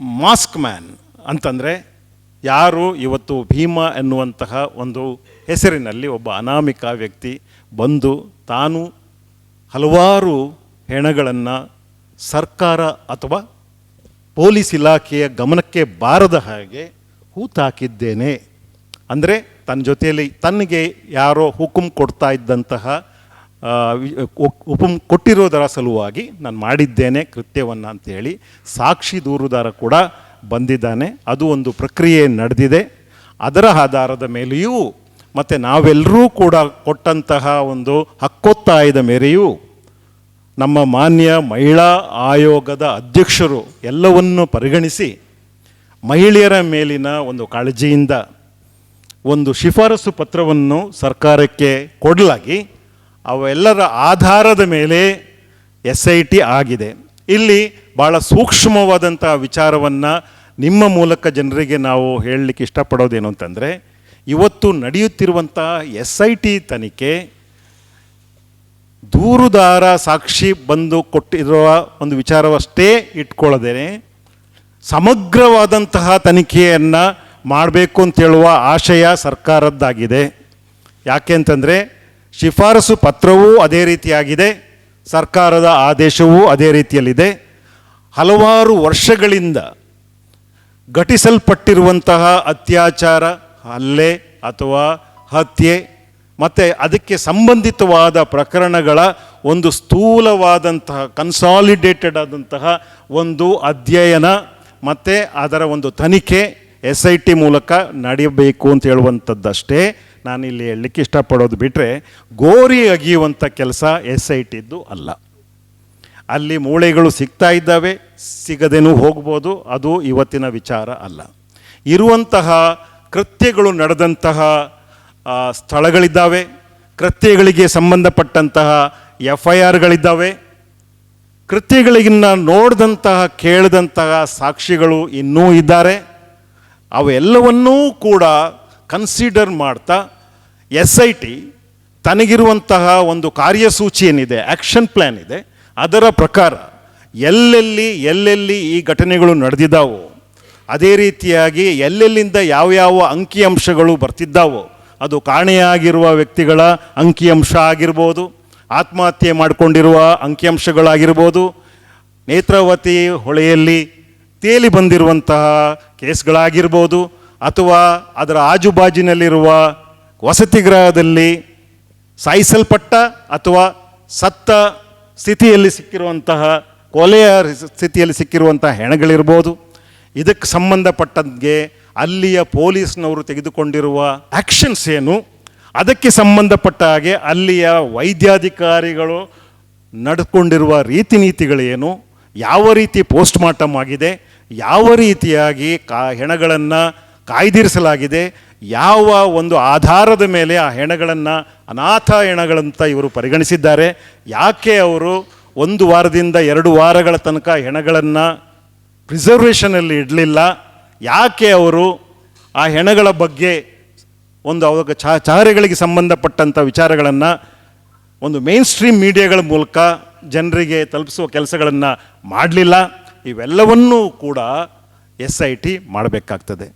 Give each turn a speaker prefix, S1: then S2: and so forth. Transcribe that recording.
S1: Mask man ಅಂತಂದರೆ ಯಾರು ಇವತ್ತು ಭೀಮ ಎನ್ನುವಂತಹ ಒಂದು ಹೆಸರಿನಲ್ಲಿ ಒಬ್ಬ ಅನಾಮಿಕ ವ್ಯಕ್ತಿ ಬಂದು ತಾನು ಹಲವಾರು ಹೆಣಗಳನ್ನು ಸರ್ಕಾರ ಅಥವಾ ಪೊಲೀಸ್ ಇಲಾಖೆಯ ಗಮನಕ್ಕೆ ಬಾರದ ಹಾಗೆ ಹೂತಾಕಿದ್ದೇನೆ ಅಂದರೆ ತನ್ನ ಜೊತೆಯಲ್ಲಿ ತನಗೆ ಯಾರೋ ಹುಕುಂ ಕೊಡ್ತಾ ಇದ್ದಂತಹ ಹುಕುಂ ಕೊಟ್ಟಿರೋದರ ಸಲುವಾಗಿ ನಾನು ಮಾಡಿದ್ದೇನೆ ಕೃತ್ಯವನ್ನು ಅಂತೇಳಿ ಸಾಕ್ಷಿ ದೂರುದಾರ ಕೂಡ ಬಂದಿದ್ದಾನೆ. ಅದು ಒಂದು ಪ್ರಕ್ರಿಯೆ ನಡೆದಿದೆ. ಅದರ ಆಧಾರದ ಮೇಲೆಯೂ ಮತ್ತು ನಾವೆಲ್ಲರೂ ಕೂಡ ಕೊಟ್ಟಂತಹ ಒಂದು ಹಕ್ಕೊತ್ತಾಯದ ಮೇರೆಯೂ ನಮ್ಮ ಮಾನ್ಯ ಮಹಿಳಾ ಆಯೋಗದ ಅಧ್ಯಕ್ಷರು ಎಲ್ಲವನ್ನು ಪರಿಗಣಿಸಿ ಮಹಿಳೆಯರ ಮೇಲಿನ ಒಂದು ಕಾಳಜಿಯಿಂದ ಒಂದು ಶಿಫಾರಸು ಪತ್ರವನ್ನು ಸರ್ಕಾರಕ್ಕೆ ಕೊಡಲಾಗಿ ಅವೆಲ್ಲರ ಆಧಾರದ ಮೇಲೆ SIT ಆಗಿದೆ. ಇಲ್ಲಿ ಭಾಳ ಸೂಕ್ಷ್ಮವಾದಂಥ ವಿಚಾರವನ್ನು ನಿಮ್ಮ ಮೂಲಕ ಜನರಿಗೆ ನಾವು ಹೇಳಲಿಕ್ಕೆ ಇಷ್ಟಪಡೋದೇನು ಅಂತಂದರೆ, ಇವತ್ತು ನಡೆಯುತ್ತಿರುವಂಥ SIT ತನಿಖೆ ದೂರುದಾರ ಸಾಕ್ಷಿ ಬಂದು ಕೊಟ್ಟಿರುವ ಒಂದು ವಿಚಾರವಷ್ಟೇ ಇಟ್ಕೊಳ್ಳದೇನೆ ಸಮಗ್ರವಾದಂತಹ ತನಿಖೆಯನ್ನು ಮಾಡಬೇಕು ಅಂತೇಳುವ ಆಶಯ ಸರ್ಕಾರದ್ದಾಗಿದೆ. ಯಾಕೆ ಅಂತಂದರೆ ಶಿಫಾರಸು ಪತ್ರವೂ ಅದೇ ರೀತಿಯಾಗಿದೆ, ಸರ್ಕಾರದ ಆದೇಶವೂ ಅದೇ ರೀತಿಯಲ್ಲಿದೆ. ಹಲವಾರು ವರ್ಷಗಳಿಂದ ಘಟಿಸಲ್ಪಟ್ಟಿರುವಂತಹ ಅತ್ಯಾಚಾರ, ಹಲ್ಲೆ ಅಥವಾ ಹತ್ಯೆ ಮತ್ತು ಅದಕ್ಕೆ ಸಂಬಂಧಿತವಾದ ಪ್ರಕರಣಗಳ ಒಂದು ಸ್ಥೂಲವಾದಂತಹ ಕನ್ಸಾಲಿಡೇಟೆಡ್ ಆದಂತಹ ಒಂದು ಅಧ್ಯಯನ ಮತ್ತು ಅದರ ಒಂದು ತನಿಖೆ SIT ಮೂಲಕ ನಡೆಯಬೇಕು ಅಂತ ಹೇಳುವಂಥದ್ದಷ್ಟೇ ನಾನಿಲ್ಲಿ ಹೇಳಲಿಕ್ಕೆ ಇಷ್ಟಪಡೋದು. ಬಿಟ್ಟರೆ ಗೋರಿ ಅಗಿಯುವಂಥ ಕೆಲಸ SITದ್ದು ಅಲ್ಲ. ಅಲ್ಲಿ ಮೂಳೆಗಳು ಸಿಗ್ತಾ ಇದ್ದಾವೆ, ಸಿಗದೇನೂ ಹೋಗ್ಬೋದು, ಅದು ಇವತ್ತಿನ ವಿಚಾರ ಅಲ್ಲ. ಇರುವಂತಹ ಕೃತ್ಯಗಳು ನಡೆದಂತಹ ಸ್ಥಳಗಳಿದ್ದಾವೆ, ಕೃತ್ಯಗಳಿಗೆ ಸಂಬಂಧಪಟ್ಟಂತಹ FIRಗಳಿದ್ದಾವೆ, ಕೃತ್ಯಗಳಿಗಿನ್ನ ನೋಡಿದಂತಹ ಕೇಳಿದಂತಹ ಸಾಕ್ಷಿಗಳು ಇನ್ನೂ ಇದ್ದಾರೆ. ಅವೆಲ್ಲವನ್ನೂ ಕೂಡ ಕನ್ಸಿಡರ್ ಮಾಡ್ತಾ SIT ತನಗಿರುವಂತಹ ಒಂದು ಕಾರ್ಯಸೂಚಿ ಏನಿದೆ, ಆ್ಯಕ್ಷನ್ ಪ್ಲ್ಯಾನ್ ಇದೆ, ಅದರ ಪ್ರಕಾರ ಎಲ್ಲೆಲ್ಲಿ ಈ ಘಟನೆಗಳು ನಡೆದಿದ್ದಾವೋ, ಅದೇ ರೀತಿಯಾಗಿ ಎಲ್ಲೆಲ್ಲಿಂದ ಯಾವ್ಯಾವ ಅಂಕಿಅಂಶಗಳು ಬರ್ತಿದ್ದಾವೋ, ಅದು ಕಾಣೆಯಾಗಿರುವ ವ್ಯಕ್ತಿಗಳ ಅಂಕಿಅಂಶ ಆಗಿರ್ಬೋದು, ಆತ್ಮಹತ್ಯೆ ಮಾಡಿಕೊಂಡಿರುವ ಅಂಕಿಅಂಶಗಳಾಗಿರ್ಬೋದು, ನೇತ್ರಾವತಿ ಹೊಳೆಯಲ್ಲಿ ತೇಲಿ ಬಂದಿರುವಂತಹ ಕೇಸ್ಗಳಾಗಿರ್ಬೋದು, ಅಥವಾ ಅದರ ಆಜುಬಾಜಿನಲ್ಲಿರುವ ವಸತಿ ಗೃಹದಲ್ಲಿ ಸಾಯಿಸಲ್ಪಟ್ಟ ಅಥವಾ ಸತ್ತ ಸ್ಥಿತಿಯಲ್ಲಿ ಸಿಕ್ಕಿರುವಂತಹ, ಕೊಲೆಯ ಸ್ಥಿತಿಯಲ್ಲಿ ಸಿಕ್ಕಿರುವಂತಹ ಹೆಣಗಳಿರ್ಬೋದು. ಇದಕ್ಕೆ ಸಂಬಂಧಪಟ್ಟಂಗೆ ಅಲ್ಲಿಯ ಪೊಲೀಸ್ನವರು ತೆಗೆದುಕೊಂಡಿರುವ ಆ್ಯಕ್ಷನ್ಸ್ ಏನು, ಅದಕ್ಕೆ ಸಂಬಂಧಪಟ್ಟ ಹಾಗೆ ಅಲ್ಲಿಯ ವೈದ್ಯಾಧಿಕಾರಿಗಳು ನಡೆದುಕೊಂಡಿರುವ ರೀತಿ ನೀತಿಗಳೇನು, ಯಾವ ರೀತಿ ಪೋಸ್ಟ್ ಮಾರ್ಟಮ್ ಆಗಿದೆ, ಯಾವ ರೀತಿಯಾಗಿ ಹೆಣಗಳನ್ನು ಕಾಯ್ದಿರಿಸಲಾಗಿದೆ, ಯಾವ ಒಂದು ಆಧಾರದ ಮೇಲೆ ಆ ಹೆಣಗಳನ್ನು ಅನಾಥ ಹೆಣಗಳಂತ ಇವರು ಪರಿಗಣಿಸಿದ್ದಾರೆ, ಯಾಕೆ ಅವರು 1 ವಾರದಿಂದ 2 ವಾರಗಳ ತನಕ ಹೆಣಗಳನ್ನು ಪ್ರಿಸರ್ವೇಷನಲ್ಲಿ ಇಡಲಿಲ್ಲ, ಯಾಕೆ ಅವರು ಆ ಹೆಣಗಳ ಬಗ್ಗೆ ಒಂದು ಅವಾಗ ಚಾಹರೆಗಳಿಗೆ ಸಂಬಂಧಪಟ್ಟಂಥ ವಿಚಾರಗಳನ್ನು ಒಂದು ಮೇನ್ ಸ್ಟ್ರೀಮ್ ಮೀಡಿಯಾಗಳ ಮೂಲಕ ಜನರಿಗೆ ತಲುಪಿಸುವ ಕೆಲಸಗಳನ್ನು ಮಾಡಲಿಲ್ಲ. ಇವೆಲ್ಲವನ್ನೂ ಕೂಡ SIT ಮಾಡಬೇಕಾಗ್ತದೆ.